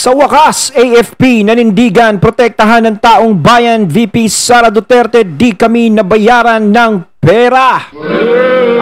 Sa wakas, AFP nanindigan protektahan ng taong bayan. VP Sara Duterte, di kami nabayaran ng pera.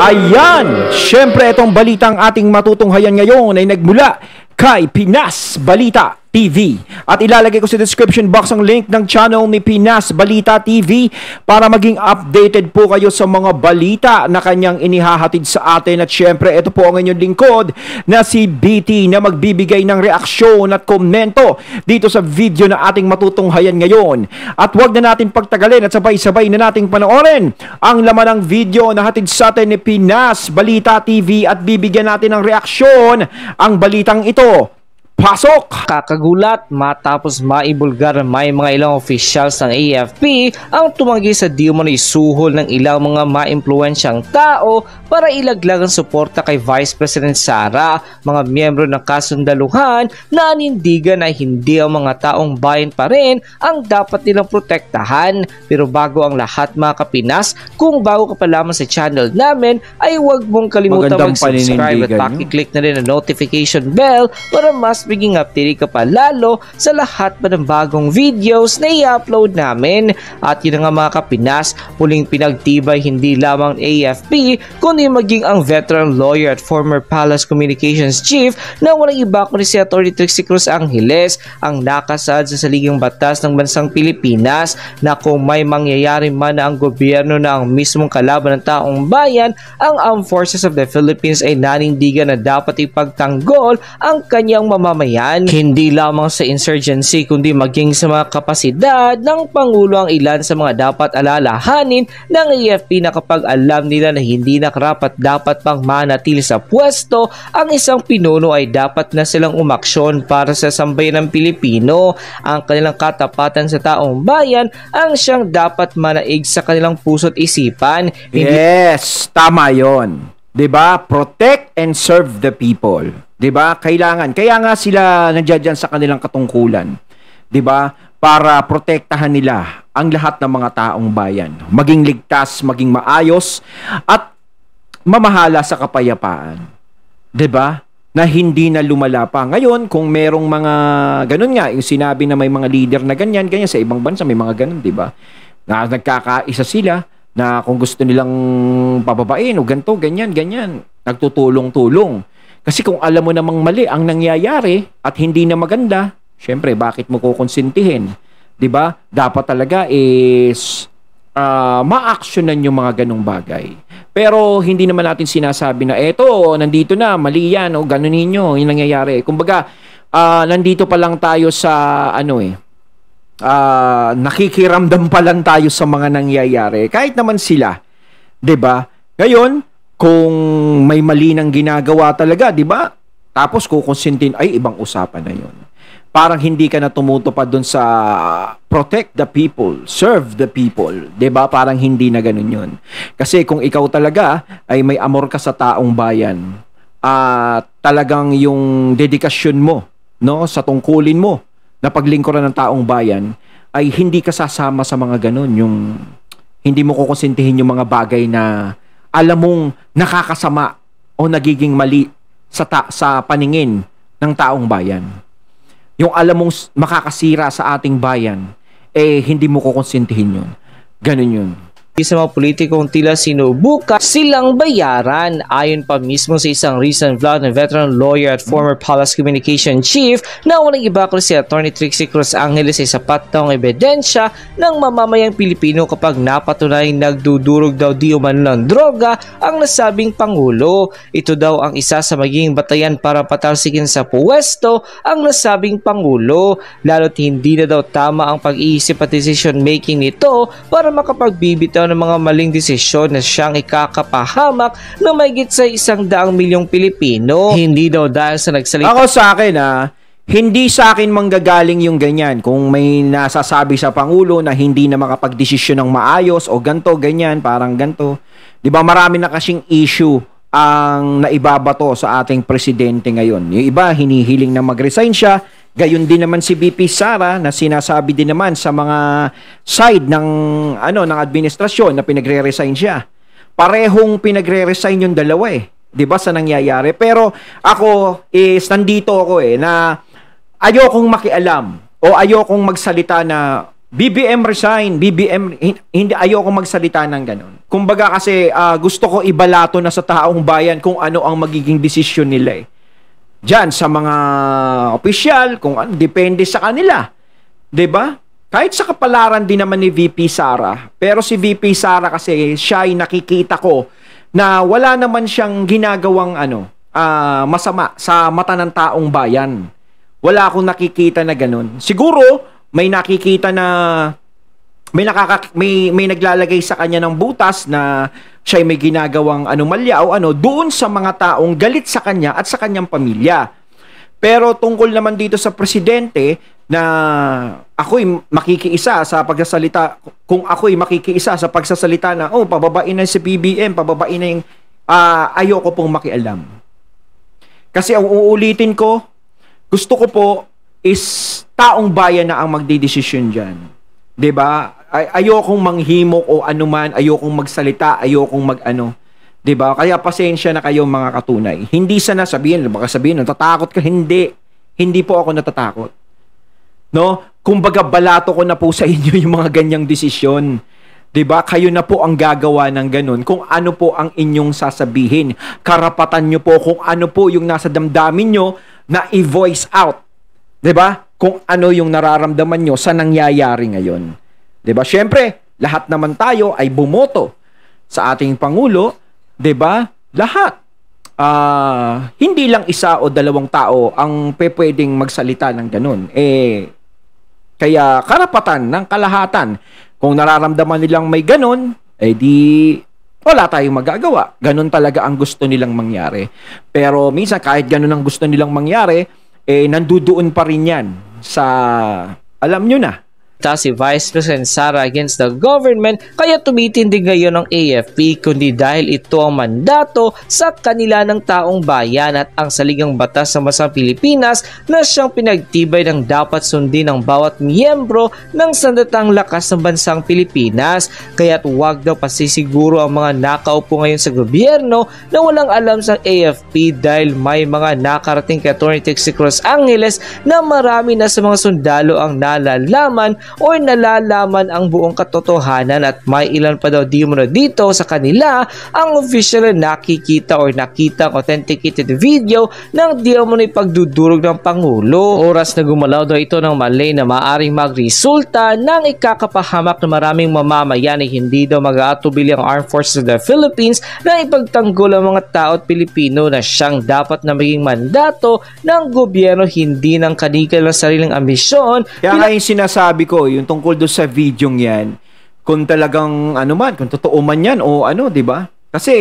Ayan, syempre itong balitang ating matutunghayan ngayon ay nagmula kay Pinas Balita TV. At ilalagay ko sa description box ang link ng channel ni Pinas Balita TV para maging updated po kayo sa mga balita na kanyang inihahatid sa atin. At syempre, ito po ang inyong lingkod na si BT na magbibigay ng reaksyon at komento dito sa video na ating matutunghayan ngayon. At huwag na natin pagtagalin at sabay-sabay na nating panoorin ang laman ng video na hatid sa atin ni Pinas Balita TV at bibigyan natin ng reaksyon ang balitang ito. Pasok! Kakagulat matapos maibulgar may mga ilang officials ng AFP ang tumanggi sa di umano'y suhol ng ilang mga maimpluwensyang tao para ilaglag ang suporta kay Vice President Sara. Mga miyembro ng kasundaluhan na anindigan na hindi ang mga taong bayan pa rin ang dapat nilang protektahan. Pero bago ang lahat mga kapinas, kung bago ka pa lamang sa channel namin ay huwag mong kalimutan mag-subscribe at pakiclick na rin ang notification bell para mas maging update ka pa lalo sa lahat pa ng bagong videos na i-upload namin. At yun nga mga kapinas, muling pinagtibay hindi lamang AFP kundi maging ang veteran lawyer at former Palace Communications Chief na walang iba kundi si Atty. Trixie Cruz Angeles ang nakasad sa saligang batas ng bansang Pilipinas na kung may mangyayari man na ang gobyerno na ang mismong kalaban ng taong bayan, ang Armed Forces of the Philippines ay nanindigan na dapat ipagtanggol ang kanyang mamamayan. Hindi lamang sa insurgency kundi maging sa mga kapasidad ng Pangulo ang ilan sa mga dapat alalahanin ng AFP na kapag alam nila na hindi na karapat dapat pang manatili sa pwesto ang isang pinuno ay dapat na silang umaksyon para sa sambayan ng Pilipino. Ang kanilang katapatan sa taong bayan ang siyang dapat manaig sa kanilang puso't isipan. Yes, tama yon. 'Di ba? Protect and serve the people. 'Di ba? Kailangan. Kaya nga sila nandiyan sa kanilang katungkulan. 'Di ba? Para protektahan nila ang lahat ng mga taong bayan. Maging ligtas, maging maayos at mamahala sa kapayapaan. 'Di ba? Na hindi na lumala pa. Ngayon, kung merong mga ganun nga, yung sinabi na may mga leader na ganyan sa ibang bansa may mga ganun, 'di ba? Na nagkakaisa sila na kung gusto nilang pababain o ganito, ganyan, nagtutulong-tulong. Kasi kung alam mo namang mali ang nangyayari at hindi na maganda, syempre, bakit mo kukonsintihin? 'Di ba? Dapat talaga is ma-actionan yung mga ganong bagay. Pero hindi naman natin sinasabi na eto, nandito na, mali yan, o ganun ninyo, yung nangyayari. Kumbaga, nandito pa lang tayo sa nakikiramdam pa lang tayo sa mga nangyayari. Kahit naman sila, 'di ba? Ngayon, kung may mali nang ginagawa talaga, 'di ba? Tapos kukonsintin, ay ibang usapan na 'yon. Parang hindi ka na tumutupad doon sa protect the people, serve the people, 'di ba? Parang hindi na ganoon 'yon. Kasi kung ikaw talaga ay may amor ka sa taong bayan, talagang yung dedikasyon mo, no, sa tungkulin mo na paglingkuran ng taong bayan, ay hindi ka sasama sa mga ganun. Yung hindi mo kukonsintihin yung mga bagay na alam mong nakakasama o nagiging mali sa paningin ng taong bayan. Yung alam mong makakasira sa ating bayan, hindi mo kukonsintihin yun. Ganun yun. Sa mga politikong tila sinubukan silang bayaran. Ayon pa mismo sa isang recent vlog ng veteran lawyer at former Palace Communication Chief na walang iba kundi si Atty. Trixie Cruz Angeles ay sapat daw ang ebidensya ng mamamayang Pilipino kapag napatunay nagdudurog daw di umano ng droga ang nasabing Pangulo. Ito daw ang isa sa magiging batayan para patalsikin sa puwesto ang nasabing Pangulo, lalo't hindi na daw tama ang pag-iisip at decision making nito para makapagbibitaw ng mga maling desisyon na siyang ikakapahamak na mahigit sa 100 milyong Pilipino. Hindi daw dahil sa nagsalita. Ako sa akin hindi sa akin manggagaling yung ganyan. Kung may nasasabi sa Pangulo na hindi na makapagdesisyon ng maayos o ganto, ganyan, parang ganto. 'Di ba marami na kasing issue ang naibabato sa ating presidente ngayon. Yung iba hinihiling na mag-resign siya. Gayon din naman si VP Sara na sinasabi din naman sa mga side ng ng administrasyon na pinagre-resign siya. Parehong pinagre-resign yung dalawa 'di ba sa nangyayari. Pero ako is nandito ako na ayokong makialam o ayokong magsalita na BBM resign, hindi ayokong magsalita ng ganun. Kumbaga kasi gusto ko ibalato na sa taong bayan kung ano ang magiging desisyon nila eh. Diyan sa mga opisyal, kung ano, depende sa kanila. 'Di ba? Kahit sa kapalaran din naman ni VP Sara, pero si VP Sara kasi siya ay nakikita ko na wala naman siyang ginagawang masama sa mata ng taong bayan. Wala akong nakikita na ganun. Siguro may nakikita na may naglalagay sa kanya ng butas na siya may ginagawang anomalya o doon sa mga taong galit sa kanya at sa kanyang pamilya. Pero tungkol naman dito sa presidente na ako'y makikiisa sa pagsasalita, kung ako'y makikiisa sa pagsasalita na pababain na si PBM, pababain na yung ayoko pong makialam. Kasi ang uulitin ko, gusto ko po is taong bayan na ang magdidesisyon dyan. 'Di ba? Ayokong manghimok o anuman, ayokong magsalita, ayokong mag-ano. 'Di ba? Kaya pasensya na kayo mga katunay. Hindi sana baka sabihin, natatakot ka. Hindi po ako natatakot. No? Kumbaga balato ko na po sa inyo yung mga ganyang desisyon. 'Di ba? Kayo na po ang gagawa ng ganun kung ano po ang inyong sasabihin. Karapatan nyo po kung ano po yung nasa damdamin nyo na i-voice out. 'Di ba? Kung ano yung nararamdaman nyo sa nangyayari ngayon. 'Di ba? Syempre, lahat naman tayo ay bumoto sa ating pangulo, 'di ba? Lahat. Hindi lang isa o dalawang tao ang pwedeng magsalita ng ganun. Kaya karapatan ng kalahatan. Kung nararamdaman nilang may ganun, di wala tayong magagawa. Ganun talaga ang gusto nilang mangyari. Pero minsan kahit ganun ang gusto nilang mangyari, nandudoon pa rin yan sa, alam nyo na, si Vice President Sara against the government, kaya tumitindig ngayon ang AFP kundi dahil ito ang mandato sa kanila ng taong bayan at ang saligang batas sa bansang Pilipinas na siyang pinagtibay ng dapat sundin ng bawat miyembro ng sandatang lakas ng bansang Pilipinas. Kaya't huwag daw pasisiguro ang mga nakaupo ngayon sa gobyerno na walang alam sa AFP dahil may mga nakarating kay Atty. Cruz Angeles na marami na sa mga sundalo ang nalalaman o nalalaman ang buong katotohanan at may ilan pa daw di mo na dito sa kanila ang official na nakikita o nakita ang authenticated video ng di mo na ipagdudurog ng Pangulo. Oras na gumalaw daw ito ng mali na maaring magresulta ng ikakapahamak na maraming mamamayan ay hindi daw mag-aatubili ang Armed Forces of the Philippines na ipagtanggol ang mga tao at Pilipino na siyang dapat na maging mandato ng gobyerno, hindi ng kanilang sariling ambisyon. Kaya nga yung sinasabi ko, yung tungkol doon sa videong yan, kung talagang kung totoo man yan o di ba? Kasi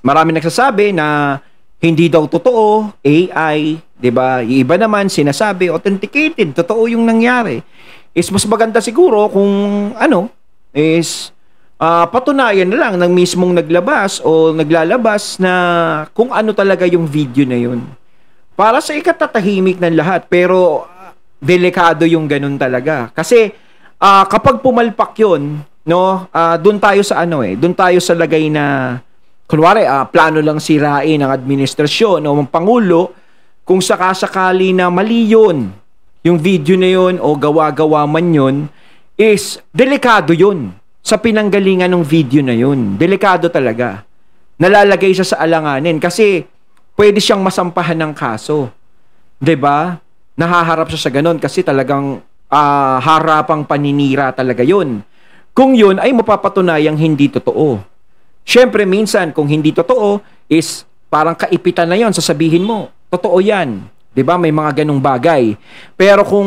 marami nagsasabi na hindi daw totoo, AI, di ba? Yung iba naman sinasabi authenticated, totoo yung nangyari. Is mas maganda siguro kung patunayan na lang ng mismong naglabas o naglalabas na kung ano talaga yung video na yun. Para sa ikatatahimik ng lahat, pero delikado yung ganun talaga. Kasi kapag pumalpak yun, doon tayo sa doon tayo sa lagay na kunwari plano lang sirain ng administrasyon o ng pangulo, kung sakasakali na mali yun, yung video na yun o gawa-gawa man yun, is delikado yun sa pinanggalingan ng video na yun. Delikado talaga. Nalalagay siya sa alanganin kasi pwede siyang masampahan ng kaso. 'Di ba? Nahaharap siya sa ganun kasi talagang harapang paninira talaga yun. Kung yun ay mapapatunayang hindi totoo. Siyempre, minsan, kung hindi totoo, is parang kaipitan na yun, sasabihin mo, totoo yan. 'Di ba? May mga ganung bagay. Pero kung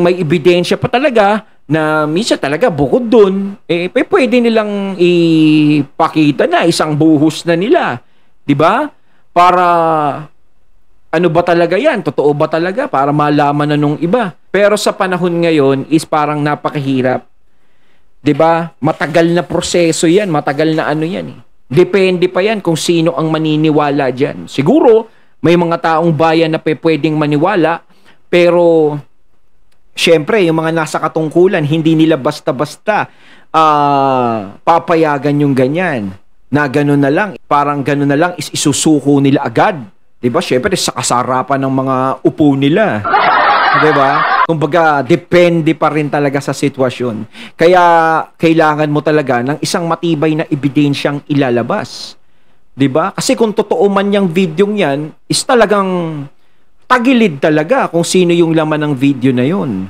may ebidensya pa talaga, na minsan talaga bukod dun, pwede nilang ipakita na, isang buhos na nila. 'Di ba? Para ano ba talaga yan? Totoo ba talaga? Para malaman na nung iba. Pero sa panahon ngayon is parang napakahirap. 'Di ba? Matagal na proseso yan. Matagal na yan eh. Depende pa yan kung sino ang maniniwala dyan. Siguro, may mga taong bayan na pwedeng maniwala. Pero, syempre, yung mga nasa katungkulan, hindi nila basta-basta papayagan yung ganyan. Na gano'n na lang. Parang gano'n na lang isusuko nila agad. Diba? Siyempre, sa kasarapan ng mga upo nila. 'Di ba? Kumbaga, depende pa rin talaga sa sitwasyon. Kaya kailangan mo talaga ng isang matibay na ebidensyang ilalabas. 'Di ba? Kasi kung totoo man yung video niyan, is talagang tagilid talaga kung sino yung laman ng video na 'yon.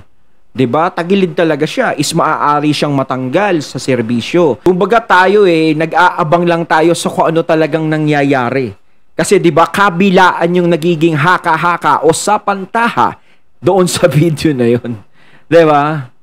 'Di ba? Tagilid talaga siya, is maaari siyang matanggal sa serbisyo. Kumbaga tayo nag-aabang lang tayo sa kung ano talagang nangyayari. Kasi 'di ba, kabilaan yung nagiging haka-haka o sapantaha doon sa video na 'yon. 'Di ba?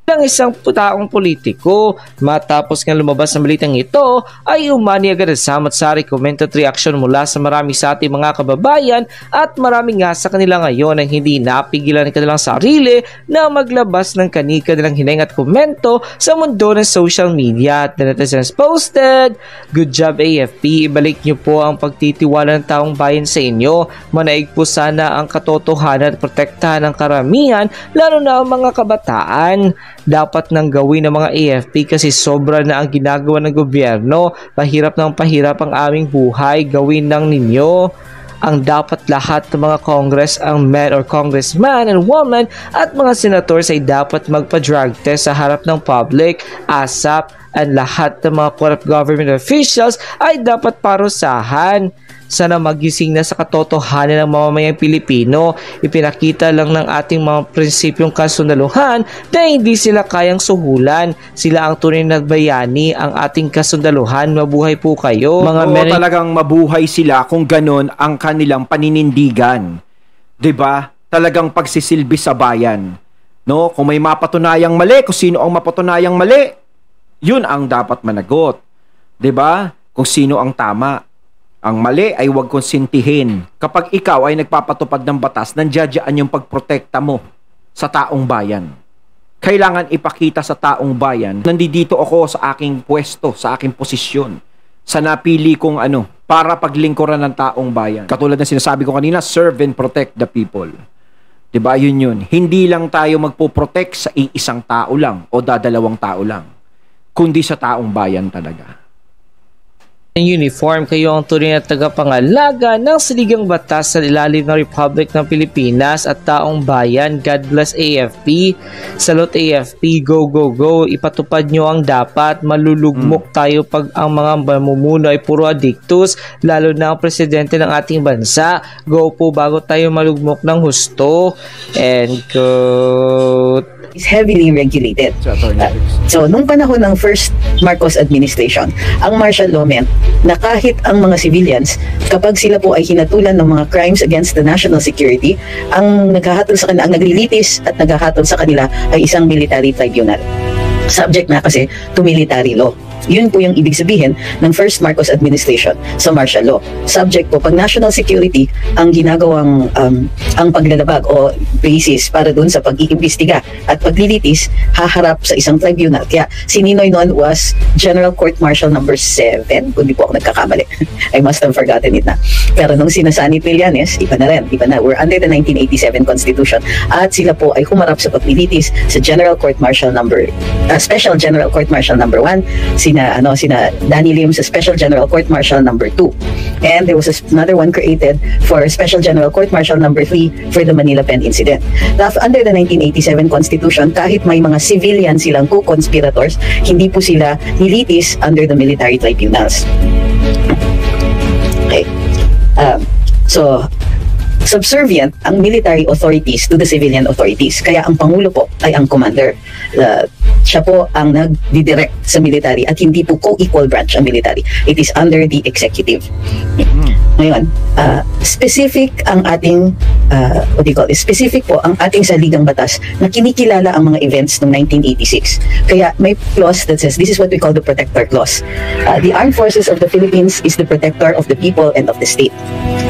Ng isang taong politiko. Matapos nga lumabas ang balitang ito, ay umani agad sa samot-sari comment at reaction mula sa marami sa ating mga kababayan at marami nga sa kanila ngayon ang hindi napigilan ng kanilang sarili na maglabas ng kani-kanilang hiling at komento sa mundo ng social media. At the netizens posted, "Good job AFP, ibalik niyo po ang pagtitiwala ng taong bayan sa inyo. Manaig po sana ang katotohanan at protektahan ng karamihan, lalo na ang mga kabataan. Dapat nang gawin ng mga AFP kasi sobra na ang ginagawa ng gobyerno. Pahirap ng pahirap ang aming buhay. Gawin ng ninyo. Ang dapat lahat ng mga Congress, ang men or congressman and woman at mga senators ay dapat magpa-drug test sa harap ng public, ASAP, at lahat ng mga corrupt government officials ay dapat parusahan. Sana magising na sa katotohanan ng mamamayang Pilipino. Ipinakita lang ng ating mga prinsipyong kasundaluhan na hindi sila kayang suhulan. Sila ang tunay na bayani, ang ating kasundaluhan. Mabuhay po kayo." Talagang mabuhay sila kung ganon ang kanilang paninindigan. 'Di ba? Talagang pagsisilbi sa bayan. No, kung may mapatunayang mali, kung sino ang mapatunayang mali, 'yun ang dapat managot. 'Di ba? Kung sino ang tama. Ang mali ay huwag konsintihin. Kapag ikaw ay nagpapatupad ng batas, nandiyadyaan yung pagprotekta mo sa taong bayan. Kailangan ipakita sa taong bayan, nandito ako sa aking pwesto, sa aking posisyon, sa napili kong para paglingkuran ng taong bayan. Katulad ng sinasabi ko kanina, serve and protect the people. Diba? Yun. Hindi lang tayo magpo-protect sa iisang tao lang o dadalawang tao lang, kundi sa taong bayan talaga. Uniform, kayo ang tunay na tagapangalaga ng saligang batas sa ilalim ng Republic ng Pilipinas at taong bayan. God bless AFP. Salute AFP. Go, go, go. Ipatupad nyo ang dapat. Malulugmok tayo pag ang mga mamumuno ay puro adictus, lalo na ang presidente ng ating bansa. Go po bago tayo malugmok ng husto. And quote. Is heavily regulated. So, nung panahon ng first Marcos administration, ang martial law meant na kahit ang mga civilians, kapag sila po ay hinatulan ng mga crimes against the national security, ang naghahatol sa kanila, ang naglilitis at naghahatol sa kanila ay isang military tribunal. Subject na kasi to military law. Yun po yung ibig sabihin ng first Marcos administration sa martial law. Subject po, pag national security ang ginagawang ang paglalabag o basis para dun sa pag-iimbestiga at paglilitis, haharap sa isang tribunal. Kaya si Ninoy noon was General Court Martial number 7, kung di po ako nagkakamali. I must have forgotten it na. Pero nung sinasani Trillanes, iba na rin, iba na. We're under the 1987 Constitution at sila po ay humarap sa paglilitis sa General Court Martial Special General Court Martial number 1, sina Danny Lim sa Special General Court Martial number 2. And there was another one created for Special General Court Martial number 3 for the Manila Pen incident. Now, under the 1987 Constitution, kahit may mga civilian silang co-conspirators, hindi po sila nilitis under the military tribunals. Okay. So, subservient ang military authorities to the civilian authorities. Kaya ang Pangulo po ay ang commander. Siya po ang nagdidirect sa military at hindi po co-equal branch ang military. It is under the executive. Ngayon, specific ang ating specific po ang ating saligang batas na kinikilala ang mga events ng 1986. Kaya may clause that says, this is what we call the protector clause. The armed forces of the Philippines is the protector of the people and of the state.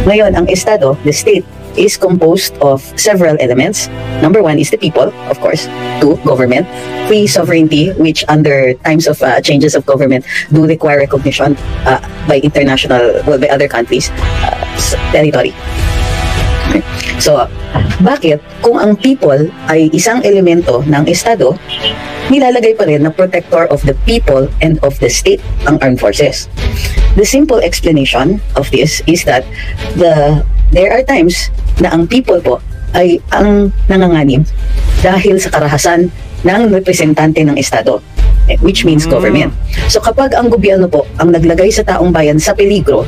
Ngayon, ang Estado, the state, is composed of several elements. Number 1 is the people, of course. 2, government. 3, sovereignty, which under times of changes of government do require recognition by by other countries, territory. So, bakit kung ang people ay isang elemento ng Estado, nilalagay pa rin na protector of the people and of the state ang armed forces? The simple explanation of this is that there are times na ang people po ay ang nanganganib dahil sa karahasan ng representante ng Estado, which means government. So kapag ang gobyerno po ang naglagay sa taong bayan sa peligro,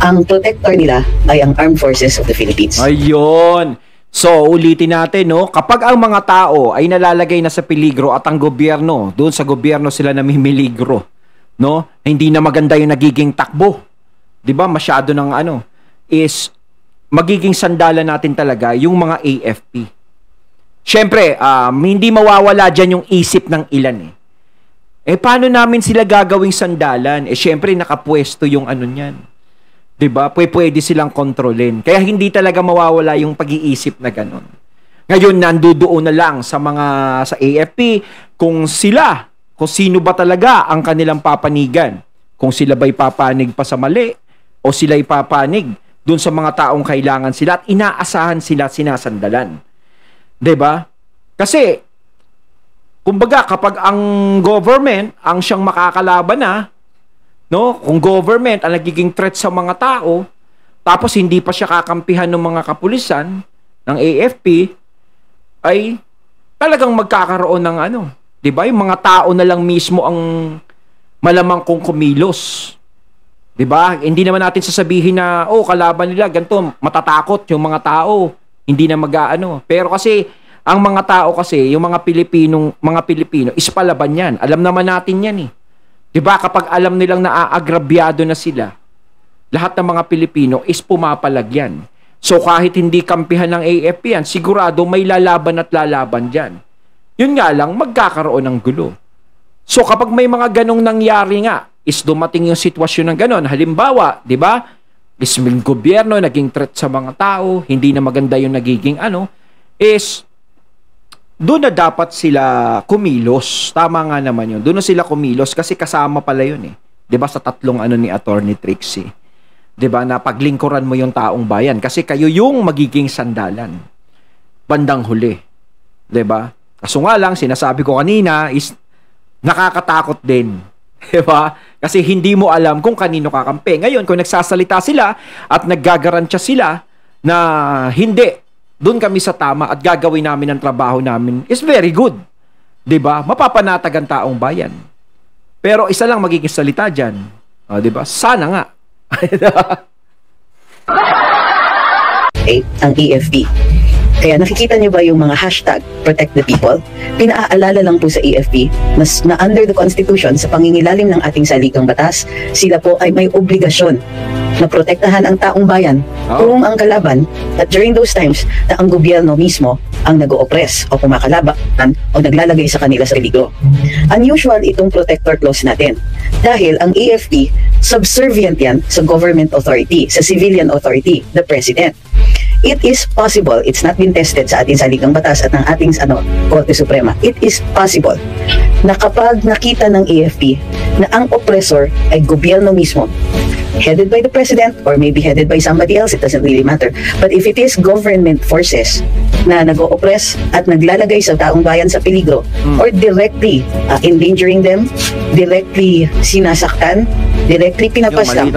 ang protector nila ay ang Armed Forces of the Philippines. Ayun. So, ulitin natin, no? Kapag ang mga tao ay nalalagay na sa peligro at ang gobyerno, doon sa gobyerno sila namimiligro, no? Hindi na maganda yung nagiging takbo. 'Di ba? Masyado ng is magiging sandalan natin talaga yung mga AFP. Siyempre, hindi mawawala dyan yung isip ng ilan paano namin sila gagawing sandalan? Siyempre, nakapwesto yung niyan. 'Di ba? Pwede silang kontrolin. Kaya hindi talaga mawawala yung pag-iisip na ganun. Ngayon, nandoon na lang sa AFP kung sino ba talaga ang kanilang papanigan. Kung sila ba'y papanig pa sa mali o sila'y papanig dun sa mga taong kailangan sila at inaasahan sila sinasandalan. 'Di ba? Kasi kumbaga kapag ang government ang siyang makakalaban no, kung government ang nagiging threat sa mga tao, tapos hindi pa siya kakampihan ng mga kapulisan ng AFP, ay talagang magkakaroon ng 'di ba? Yung mga tao na lang mismo ang malamang kung kumilos. 'Di ba? Hindi naman natin sasabihin na kalaban nila ganito, matatakot yung mga tao, hindi na Pero kasi ang mga tao kasi, yung mga Pilipino is palaban 'yan. Alam naman natin 'yan 'Di ba? Kapag alam nilang naaagrabyado na sila, lahat ng mga Pilipino is pumapalag yan. So kahit hindi kampihan ng AFP yan, sigurado may lalaban at lalaban dyan. Yun nga lang, magkakaroon ng gulo. So kapag may mga ganong nangyari is dumating yung sitwasyon ng ganon. Halimbawa, 'di ba? Is yung gobyerno naging threat sa mga tao, hindi na maganda yung nagiging is doon na dapat sila kumilos. Tama nga naman yun. Doon na sila kumilos kasi kasama pala yun 'Di ba sa tatlong ni Attorney Trixie? 'Di ba na paglingkuran mo yung taong bayan kasi kayo yung magiging sandalan bandang huli. 'Di ba? Kaso nga lang sinasabi ko kanina is nakakatakot din. 'Di ba? Kasi hindi mo alam kung kanino kakampi. Ngayon kung nagsasalita sila at naggagarantiya sila na hindi doon kami sa tama at gagawin namin ang trabaho namin is very good. 'Di ba? Mapapanatag ang taong bayan. Pero isa lang magiging salita diyan. 'Di ba? Sana nga. Ang AFP. Kaya nakikita niyo ba yung mga hashtag Protect the People? Pinaalala lang po sa AFP na under the Constitution, sa pangingilalim ng ating saligang batas, sila po ay may obligasyon na protektahan ang taong bayan kung ang kalaban at during those times na ang gobyerno mismo ang nag-o-oppress o kumakalaban o naglalagay sa kanila sa peligro. Unusual itong protector clause natin dahil ang AFP subservient yan sa government authority, sa civilian authority, the president. It is possible, it's not been tested sa ating saligang batas at ng ating Korte Suprema. It is possible na kapag nakita ng AFP na ang oppressor ay gobyerno mismo, headed by the president or maybe headed by somebody else, it doesn't really matter. But if it is government forces na nag-o-oppress at naglalagay sa taong bayan sa peligro or directly endangering them, directly sinasaktan, directly pinapaslang,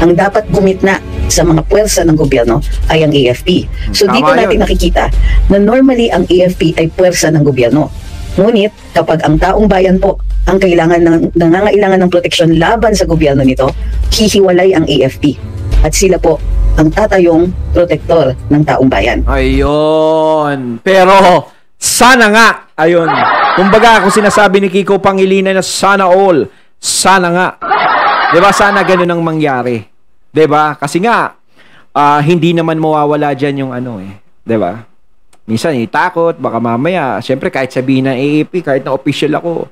ang dapat gumitna sa mga puwersa ng gobyerno ay ang AFP. So dito natin nakikita na normally ang AFP ay puwersa ng gobyerno. Ngunit kapag ang taong bayan po ang nangangailangan ng proteksyon laban sa gobyerno nito, hihiwalay ang AFP. At sila po ang tatayong protektor ng taong bayan. Ayun. Pero sana nga, ayun. Kumbaga kung sinasabi ni Kiko Pangilinan na sana all, sana nga. 'Di ba? Sana ganun ang mangyari. 'Di ba? Kasi nga hindi naman mawawala diyan yung 'di ba? Minsan takot baka mamaya, syempre kahit sabihin ng AAP, kahit na official ako,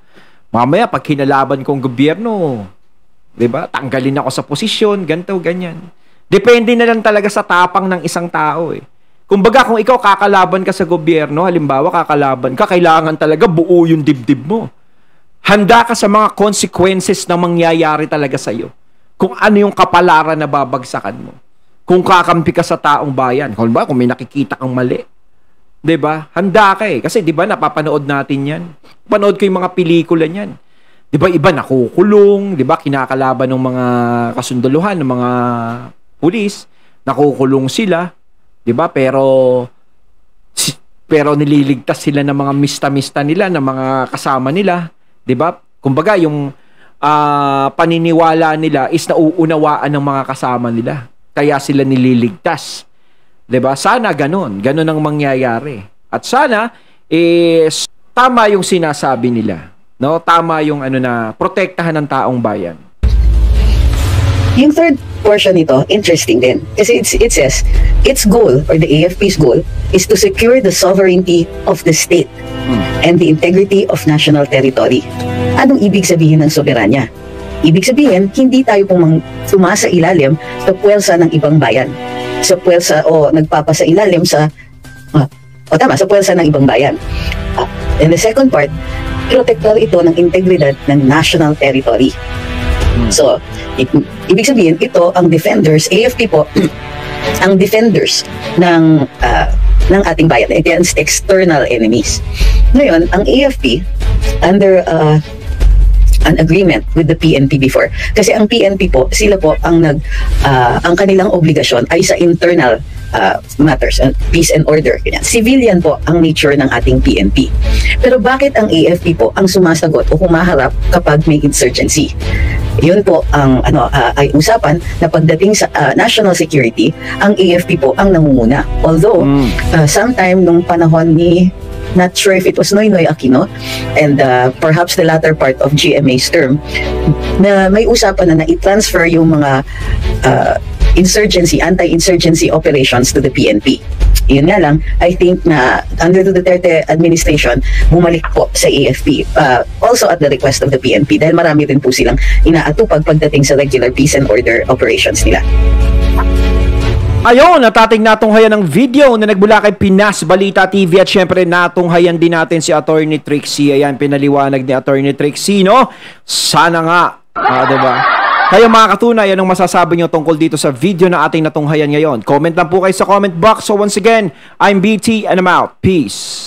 mamaya pag hinalaban kong gobyerno, 'di ba? Tanggalin ako sa posisyon, ganito, ganyan. Depende na lang talaga sa tapang ng isang tao Kumbaga kung ikaw kakalaban ka sa gobyerno, halimbawa kakalaban ka, kailangan talaga buo yung dibdib mo. Handa ka sa mga consequences na mangyayari talaga sa iyo. Kung ano yung kapalaran na babagsakan mo. Kung kakampi ka sa taong bayan, kung may nakikita kang mali. 'Di ba? Handa ka Kasi 'di ba napapanood natin 'yan. Panood ko yung mga pelikula niyan. 'Di ba iba nakukulong, 'di ba kinakalaban ng mga kasunduluhan ng mga pulis. nakukulong sila, 'di ba? Pero nililigtas sila ng mga mista-mista nila, ng mga kasama nila, 'di ba? Kumbaga yung paniniwala nila is nauunawaan ng mga kasama nila. Kaya sila nililigtas. 'Di ba? Sana ganun ang mangyayari. At sana is tama yung sinasabi nila, no? Tama yung na protektahan ng taong bayan. Yung third portion nito, interesting din. Kasi it says, its goal, or the AFP's goal, is to secure the sovereignty of the state and the integrity of national territory. Anong ibig sabihin ng soberanya? Ibig sabihin, hindi tayo pong sumasa ilalim sa puwersa ng ibang bayan. Sa puwersa o nagpapasa ilalim sa sa puwersa ng ibang bayan. And the second part, protector ito ng integridad ng national territory. So, ibig sabihin, ito ang defenders, AFP po, ang defenders ng ating bayan against external enemies. Ngayon, ang AFP, under an agreement with the PNP before, kasi ang PNP po, sila po ang ang kanilang obligasyon ay sa internal matters, peace and order. Civilian po ang nature ng ating PNP. Pero bakit ang AFP po ang sumasagot o humaharap kapag may insurgency? Yun po ang ay usapan na pagdating sa national security, ang AFP po ang nangunguna. Although sometime nung panahon ni, not sure if it was Noynoy Aquino and perhaps the latter part of GMA's term, na may usapan na i-transfer yung mga anti-insurgency operations to the PNP. Yun nga lang, I think na under the Duterte administration, bumalik po sa AFP. Also at the request of the PNP, dahil marami rin po silang inaatupag pagdating sa regular peace and order operations nila. Ayun, natating natunghayan ng video na nagbula kay Pinas Balita TV at syempre natunghayan din natin si Attorney Trixie. Ayan, pinaliwanag ni Attorney Trixie, no? Sana nga, diba? Kayo mga katunay, anong masasabi nyo tungkol dito sa video na ating natunghayan ngayon? Comment lang po kayo sa comment box. So once again, I'm BT and I'm out. Peace.